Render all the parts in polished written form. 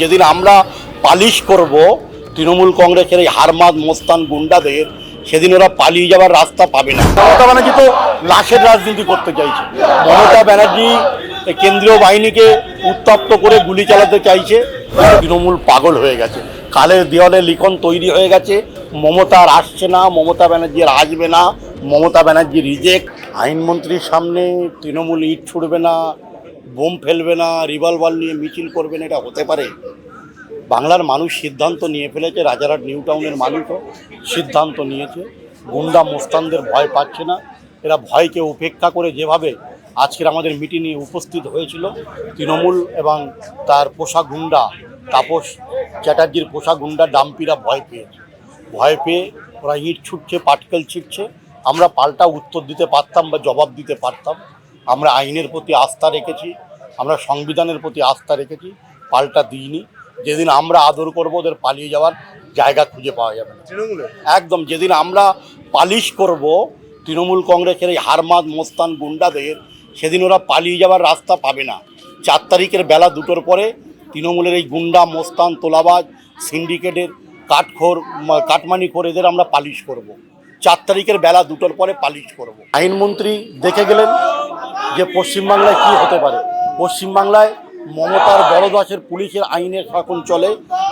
যেদিন আমরা পালিশ করব তৃণমূল কংগ্রেসের এই হারমাদ মোস্তান গুন্ডাদের, সেদিন ওরা পালিয়ে যাওয়ার রাস্তা পাবে না। মমতা ব্যানার্জি তো লাশের রাজনীতি করতে চাইছে। মমতা ব্যানার্জি কেন্দ্রীয় বাহিনীকে উত্তপ্ত করে গুলি চালাতে চাইছে। তৃণমূল পাগল হয়ে গেছে। কালের দেওয়ালে লিখন তৈরি হয়ে গেছে, মমতা আর আসছে না, মমতা ব্যানার্জি আর আসবে না, মমতা ব্যানার্জি রিজেক্ট। আইনমন্ত্রীর সামনে তৃণমূল ইট ছুড়বে না, বোম ফেলবে না, রিভলভার নিয়ে মিছিল করবে না, এটা হতে পারে? বাংলার মানুষ সিদ্ধান্ত নিয়ে ফেলেছে, রাজারহাট নিউ টাউনের মানুষও সিদ্ধান্ত নিয়েছে। গুন্ডা মোস্তানদের ভয় পাচ্ছে না। এরা ভয়কে উপেক্ষা করে যেভাবে আজকের আমাদের মিটিংয়ে উপস্থিত হয়েছিল, তৃণমূল এবং তার পোষা গুন্ডা তাপস চ্যাটার্জির পোষা গুন্ডা ডাম্পিরা ভয় পেয়েছে। ভয় পেয়ে ওরা ইট ছুটছে, পাটকেল ছিটছে। আমরা পাল্টা উত্তর দিতে পারতাম বা জবাব দিতে পারতাম। আমরা আইনের প্রতি আস্থা রেখেছি, আমরা সংবিধানের প্রতি আস্থা রেখেছি, পাল্টা দিইনি। যেদিন আমরা আদর করব, ওদের পালিয়ে যাওয়ার জায়গা খুঁজে পাওয়া যাবে না। একদম যেদিন আমরা পালিশ করব তৃণমূল কংগ্রেসের এই হারমাদ মোস্তান গুন্ডাদের, সেদিন ওরা পালিয়ে যাওয়ার রাস্তা পাবে না। 4 তারিখের বেলা 2টোর পরে তৃণমূলের এই গুন্ডা মোস্তান তোলাবাজ সিন্ডিকেটের কাটমানিখোর এদের আমরা পালিশ করব। 4 তারিখের বেলা 2টোর পরে পালিশ করব। আইনমন্ত্রী দেখে গেলেন যে পশ্চিমবাংলায় কি হতে পারে। পশ্চিমবাংলায় মমতার বড়দাসের পুলিশের আইনের শাসন চলে।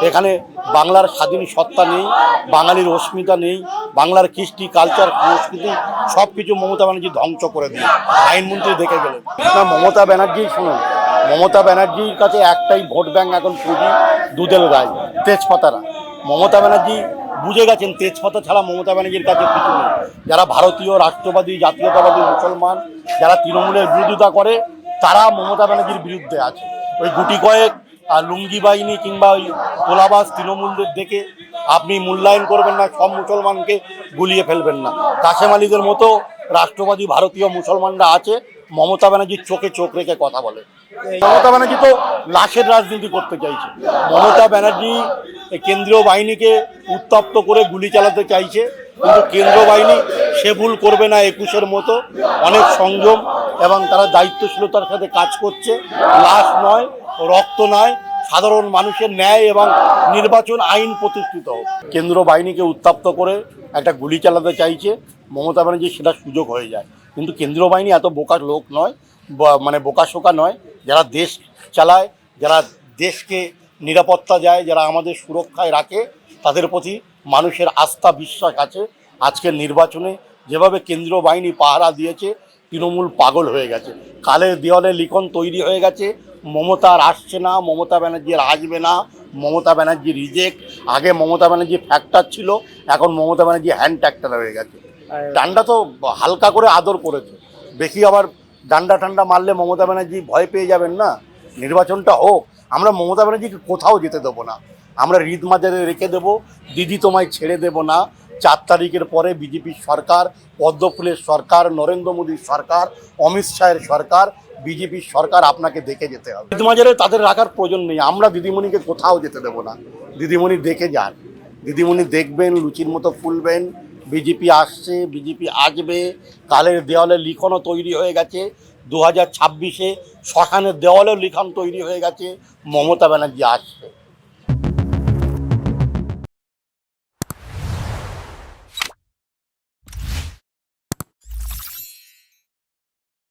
এখানে বাংলার স্বাধীন সত্তা নেই, বাঙালির অস্মিতা নেই, বাংলার কৃষ্টি কালচার সংস্কৃতি সব কিছু মমতা ব্যানার্জি ধ্বংস করে দিয়ে আইনমন্ত্রী দেখে গেলেন। না, মমতা ব্যানার্জি শুনুন, মমতা ব্যানার্জির কাছে একটাই ভোট ব্যাঙ্ক এখন পুঁজি, দুধের গায়ে তেজপাতারা। মমতা ব্যানার্জি বুঝে গেছেন তেজপাতা ছাড়া মমতা ব্যানার্জির কাছে কিছু নেই। যারা ভারতীয় রাষ্ট্রবাদী জাতীয়তাবাদী মুসলমান, যারা তৃণমূলের বিরোধিতা করে, তারা মমতা ব্যানার্জির বিরুদ্ধে আছে। ওই গুটি কয়েক লুঙ্গি বাহিনী কিংবা ওই তোলাবাজ তৃণমূলদের দেখে আপনি মূল্যায়ন করবেন না, সব মুসলমানকে গুলিয়ে ফেলবেন না। কাশেম আলীদের মতো রাষ্ট্রবাদী ভারতীয় মুসলমানরা আছে, মমতা ব্যানার্জির চোখে চোখ রেখে কথা বলে। মমতা ব্যানার্জি তো লাশের রাজনীতি করতে চাইছে। মমতা ব্যানার্জি কেন্দ্রীয় বাহিনীকে উত্তপ্ত করে গুলি চালাতে চাইছে, কিন্তু কেন্দ্রীয় বাহিনী সে ভুল করবে না। 21-এর মতো অনেক সংযম এবং তারা দায়িত্বশীলতার সাথে কাজ করছে। লাশ নয়, রক্ত নয়, সাধারণ মানুষের ন্যায় এবং নির্বাচন আইন প্রতিষ্ঠিত হোক। কেন্দ্র বাহিনীকে উত্তপ্ত করে একটা গুলি চালাতে চাইছে মমতা ব্যানার্জি, সেটা সুযোগ হয়ে যায়। কিন্তু কেন্দ্রীয় বাহিনী এত বোকার লোক নয়, মানে বোকাশোকা নয়। যারা দেশ চালায়, যারা দেশকে নিরাপত্তা দেয়, যারা আমাদের সুরক্ষায় রাখে, তাদের প্রতি মানুষের আস্থা বিশ্বাস আছে। আজকের নির্বাচনে যেভাবে কেন্দ্রীয় বাহিনী পাহারা দিয়েছে, তৃণমূল পাগল হয়ে গেছে। কালের দেওয়ালে লিখন তৈরি হয়ে গেছে, মমতা আর আসছে না, মমতা ব্যানার্জি আর আসবে না, মমতা ব্যানার্জি রিজেক্ট। আগে মমতা ব্যানার্জি ফ্যাক্টর ছিল, এখন মমতা ব্যানার্জি হ্যান্ড ট্যাক্টর হয়ে গেছে। ডান্ডা তো হালকা করে আদর করেছে, বেশি আবার ডান্ডা ঠান্ডা মারলে মমতা ব্যানার্জি ভয় পেয়ে যাবেন না। নির্বাচনটা হোক, আমরা মমতা ব্যানার্জিকে কোথাও যেতে দেবো না। আমরা হৃদ মাজারে রেখে দেবো, দিদি তোমায় ছেড়ে দেবো না। 4 তারিখের পরে বিজেপির সরকার, পদ্মফুলের সরকার, নরেন্দ্র মোদীর সরকার, অমিত শাহের সরকার, বিজেপির সরকার, আপনাকে দেখে যেতে হবে। হৃদ মাজারে তাদের রাখার প্রয়োজন নেই। আমরা দিদিমণিকে কোথাও যেতে দেবো না। দিদিমণি দেখে যান, দিদিমণি দেখবেন, লুচির মতো ফুলবেন। বিজেপি আসছে, বিজেপি আসবে। কালের দেওয়ালে লিখনও তৈরি হয়ে গেছে। 2026-এ শ্মশানের দেওয়ালেও লিখন তৈরি হয়ে গেছে, মমতা ব্যানার্জি আসছে।